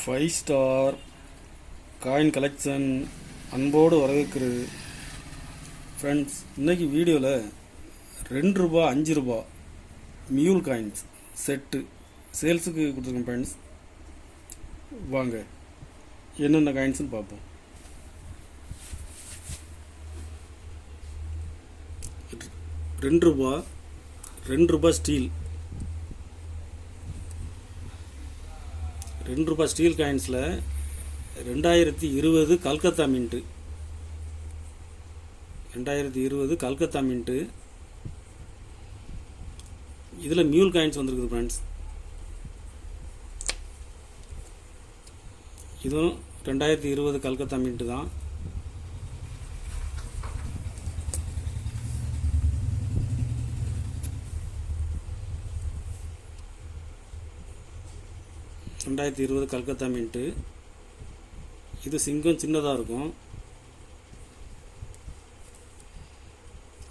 Five star coin collection அன்போடு வரவேற்கிறது friends. இன்றைக்கி வீடியோவில் 2 ரூபா 5 ரூபா மியூல் காயின்ஸ் செட்டு சேல்ஸுக்கு கொடுத்துருக்கேன் ஃப்ரெண்ட்ஸ். வாங்க என்னென்ன காயின்ஸ்னு பார்ப்போம். ரெண்டு ரூபா ஸ்டீல் 2 ரூபா ஸ்டீல் காயின்ஸில் 2020 கல்கத்தா மின்ட்டு 2020 கல்கத்தா மின்ட்டு. இதில் மியூல் காயின்ஸ் வந்துருக்குது ஃப்ரெண்ட்ஸ். இதுவும் 2020 கல்கத்தா மின்ட்டு தான். கல்கத்தா மின்ட்டு. இது சிங்கம் சின்னதாக இருக்கும்,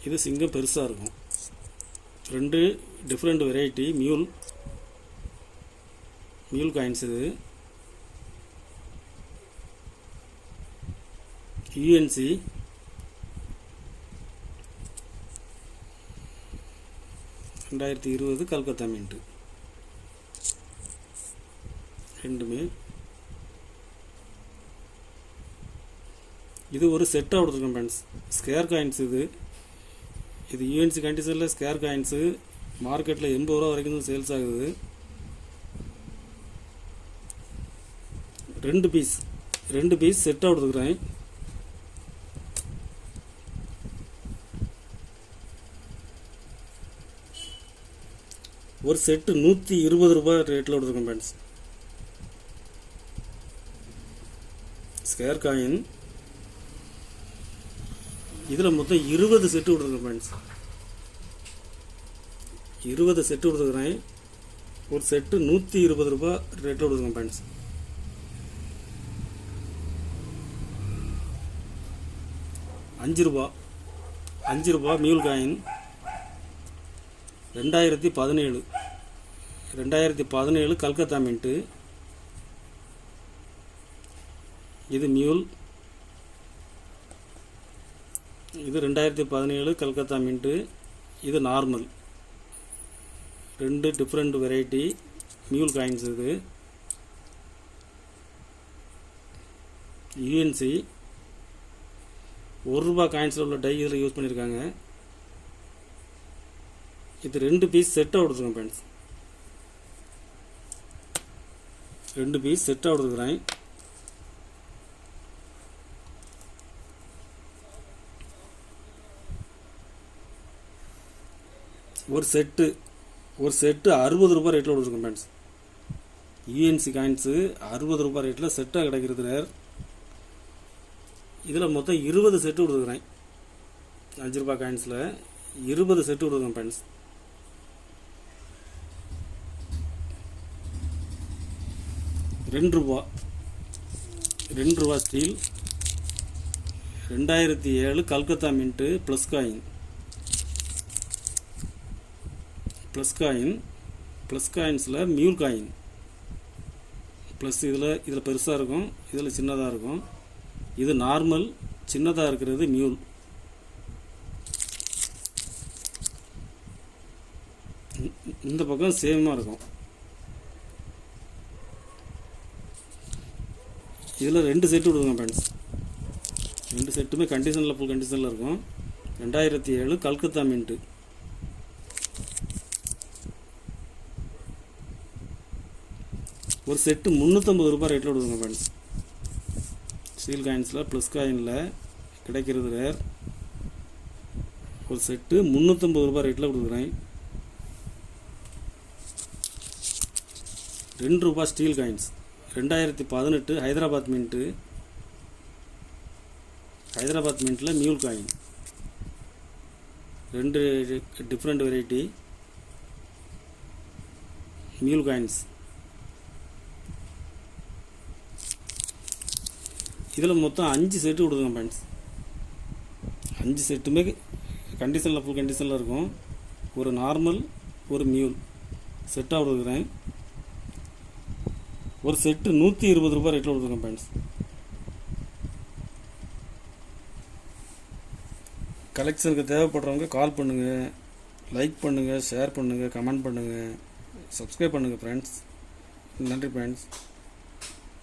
இது சிங்கம் பெருசாக இருக்கும். 2 டிஃப்ரெண்ட் வெரைட்டி மியூல் காயின்ஸ். இது யூஎன்சி கல்கத்தா மின்ட்டு. ரெண்டுமே இது ஒரு செட்டாக கொடுத்துருக்கேன் ஃப்ரெண்ட்ஸ். ஸ்கேர் காயின்ஸ் இது யூஎன்சி கண்டிஷனில் ஸ்கேர் காயின்ஸு மார்க்கெட்டில் 80 ரூபா வரைக்கும் சேல்ஸ் ஆகுது. 2 பீஸ் செட்டாக கொடுத்துருக்குறேன். ஒரு செட்டு 120 ரூபாய் ரேட்டில் கொடுத்துருக்கேன் ஃப்ரெண்ட்ஸ். ஸ்கேர் காயின் இதில் மொத்தம் 20 செட்டு கொடுத்துருக்கேன் ஃப்ரெண்ட்ஸ். 20 செட்டு கொடுத்துருக்குறேன். ஒரு செட்டு 120 ரூபாய் ரேட்டில் கொடுத்துருக்கேன் ஃப்ரெண்ட்ஸ். அஞ்சு ரூபா மியூல் காயின் 2017 கல்கத்தா மின்ட்டு. இது மியூல், இது 2017 கல்கத்தா மின்ட்டு. இது normal. 2 different variety mule coins. இது யூஎன்சி 1 ரூபா காயின்ஸில் உள்ள டை இதில் யூஸ் பண்ணியிருக்காங்க. இது 2 பீஸ் செட்டாக கொடுத்துருக்கேன் ஃப்ரெண்ட்ஸ். 2 பீஸ் செட்டாக கொடுத்துருக்குறேன். ஒரு செட்டு 60 ரூபாய் ரேட்டில் கொடுத்துருக்கேன் ஃப்ரெண்ட்ஸ். யூஎன்சி காயின்ஸு 60 ரூபாய் ரேட்டில் செட்டாக கிடைக்கிறது ரேர். இதில் மொத்தம் 20 செட்டு கொடுத்துருக்குறேன். 5 ரூபாய் காயின்ஸில் 20 செட்டு கொடுத்துருக்கேன் ஃப்ரெண்ட்ஸ். ரெண்டு ரூபா ஸ்டீல் 2007 கல்கத்தா மின்ட்டு ப்ளஸ் காயின்ஸில் மியூல் காயின் ப்ளஸ். இதில் பெருசாக இருக்கும், இதில் சின்னதாக இருக்கும். இது நார்மல், சின்னதாக இருக்கிறது மியூல். இந்த பக்கம் சேமாக இருக்கும். இதில் 2 செட்டு கொடுங்க ஃப்ரெண்ட்ஸ். 2 செட்டுமே ஃபுல் கண்டிஷனில் இருக்கும். 2007 கல்கத்தா மின்ட்டு. ஒரு செட்டு 350 ரூபாய் ரேட்டில் கொடுங்க ஃப்ரெண்ட்ஸ். ஸ்டீல் காயின்ஸில் ப்ளஸ் காயினில் கிடைக்கிறது ரேர். ஒரு செட்டு 350 ரூபாய் ரேட்டில் கொடுக்குறேன். 2 ரூபாய் ஸ்டீல் காயின்ஸ் 2018 ஹைதராபாத் மின்ட்டில் mule coin. 2 different variety mule coins. இதில் மொத்தம் 5 செட்டு கொடுங்க ஃப்ரெண்ட்ஸ். 5 செட்டுமே ஃபுல் கண்டிஷனில் இருக்கும். ஒரு நார்மல், ஒரு மியூல் செட்டாக கொடுக்குறேன். ஒரு செட்டு 120 ரூபாய் ரேட்டில் கொடுத்துருக்கேன் ஃப்ரெண்ட்ஸ். கலெக்ஷனுக்கு தேவைப்படுறவங்க கால் பண்ணுங்கள், லைக் பண்ணுங்கள், ஷேர் பண்ணுங்கள், கமெண்ட் பண்ணுங்கள், சப்ஸ்கிரைப் பண்ணுங்கள் ஃப்ரெண்ட்ஸ். நன்றி ஃப்ரெண்ட்ஸ்.